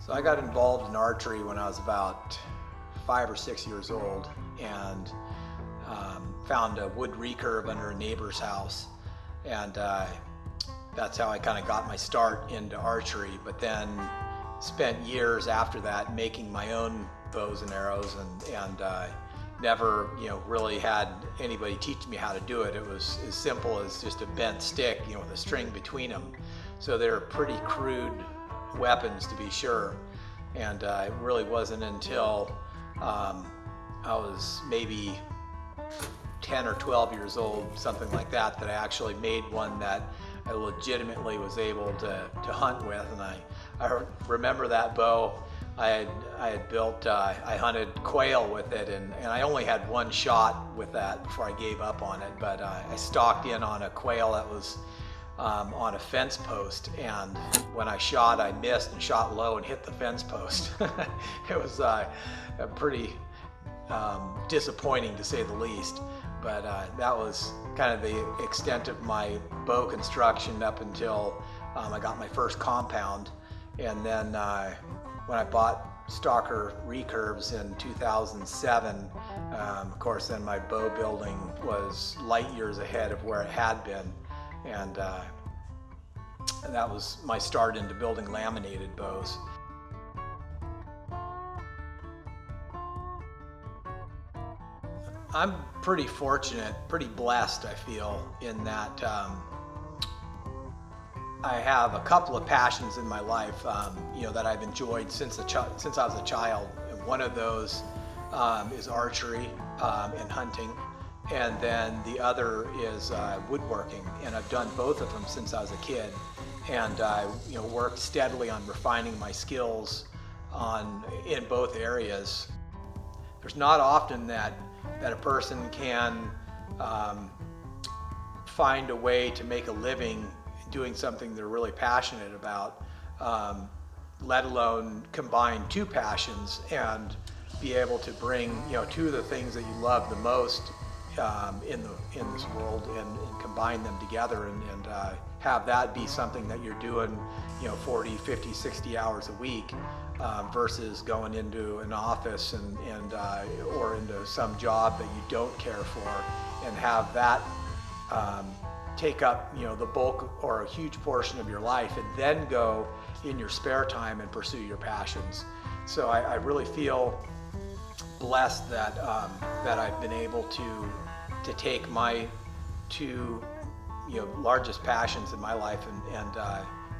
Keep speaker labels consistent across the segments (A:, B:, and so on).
A: So I got involved in archery when I was about 5 or 6 years old, and found a wood recurve under a neighbor's house, and that's how I kind of got my start into archery. But then spent years after that making my own bows and arrows, and never really had anybody teach me how to do it. It was as simple as just a bent stick with a string between them, so they're pretty crude weapons, to be sure. And it really wasn't until I was maybe 10 or 12 years old, something like that, that I actually made one that I legitimately was able to hunt with. And I remember that bow I had built. I hunted quail with it, and I only had one shot with that before I gave up on it. But I stalked in on a quail that was on a fence post, and when I shot, I missed and shot low and hit the fence post. It was a pretty disappointing, to say the least. But that was kind of the extent of my bow construction up until I got my first compound. And then when I bought Stalker Recurves in 2007, of course, then my bow building was light years ahead of where it had been. And that was my start into building laminated bows. I'm pretty fortunate, pretty blessed, I feel, in that I have a couple of passions in my life, that I've enjoyed since I was a child. And one of those is archery and hunting, and then the other is woodworking. And I've done both of them since I was a kid, and I worked steadily on refining my skills in both areas. There's not often that a person can find a way to make a living doing something they're really passionate about, let alone combine two passions and be able to bring two of the things that you love the most in this world, and combine them together, and have that be something that you're doing 40, 50, 60 hours a week, versus going into an office and or into some job that you don't care for, and have that take up the bulk or a huge portion of your life, and then go in your spare time and pursue your passions. So I really feel blessed that I've been able to take my two largest passions in my life and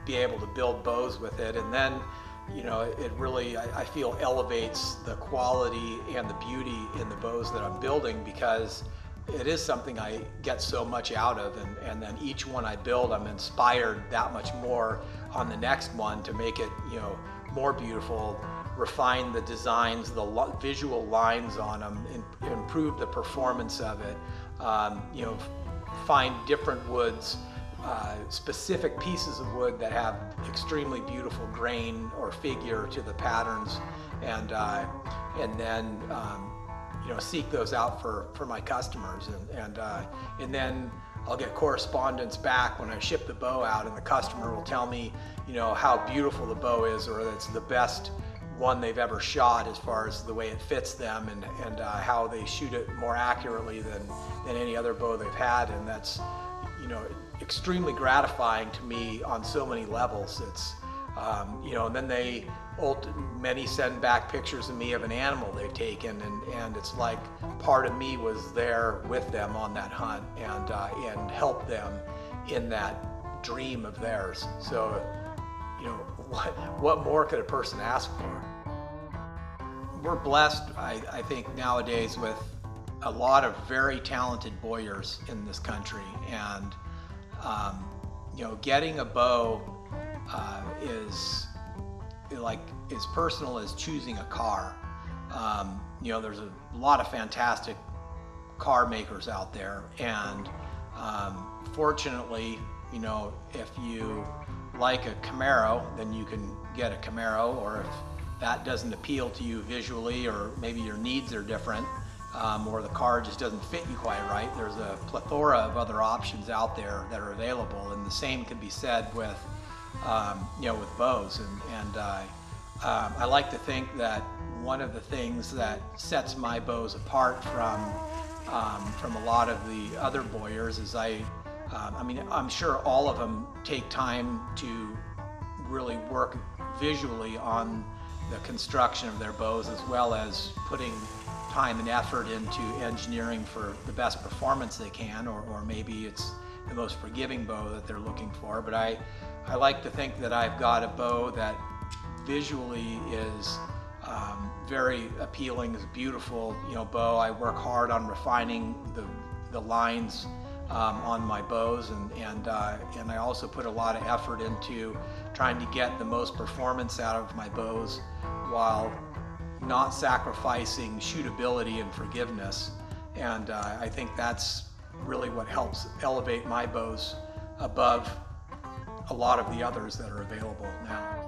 A: be able to build bows with it. And then it really, I feel, elevates the quality and the beauty in the bows that I'm building, because it is something I get so much out of, and then each one I build, I'm inspired that much more on the next one to make it more beautiful, refine the designs, the visual lines on them, improve the performance of it, find different woods, specific pieces of wood that have extremely beautiful grain or figure to the patterns, and then seek those out for my customers, and then I'll get correspondence back when I ship the bow out, and the customer will tell me how beautiful the bow is, or that it's the best one they've ever shot as far as the way it fits them, and how they shoot it more accurately than any other bow they've had. And that's extremely gratifying to me on so many levels. It's and then many send back pictures of me of an animal they've taken, and it's like part of me was there with them on that hunt, and helped them in that dream of theirs. So what more could a person ask for? We're blessed, I think, nowadays with a lot of very talented bowyers in this country, and getting a bow is like as personal as choosing a car. There's a lot of fantastic car makers out there, and fortunately, if you like a Camaro, then you can get a Camaro, or if that doesn't appeal to you visually, or maybe your needs are different, or the car just doesn't fit you quite right, there's a plethora of other options out there that are available. And the same can be said with with bows, and I like to think that one of the things that sets my bows apart from a lot of the other bowyers is I mean, I'm sure all of them take time to really work visually on the construction of their bows, as well as putting time and effort into engineering for the best performance they can, or maybe it's the most forgiving bow that they're looking for. But I like to think that I've got a bow that visually is very appealing, is a beautiful, bow. I work hard on refining the lines on my bows, and I also put a lot of effort into trying to get the most performance out of my bows while not sacrificing shootability and forgiveness. And I think that's really what helps elevate my bows above a lot of the others that are available now.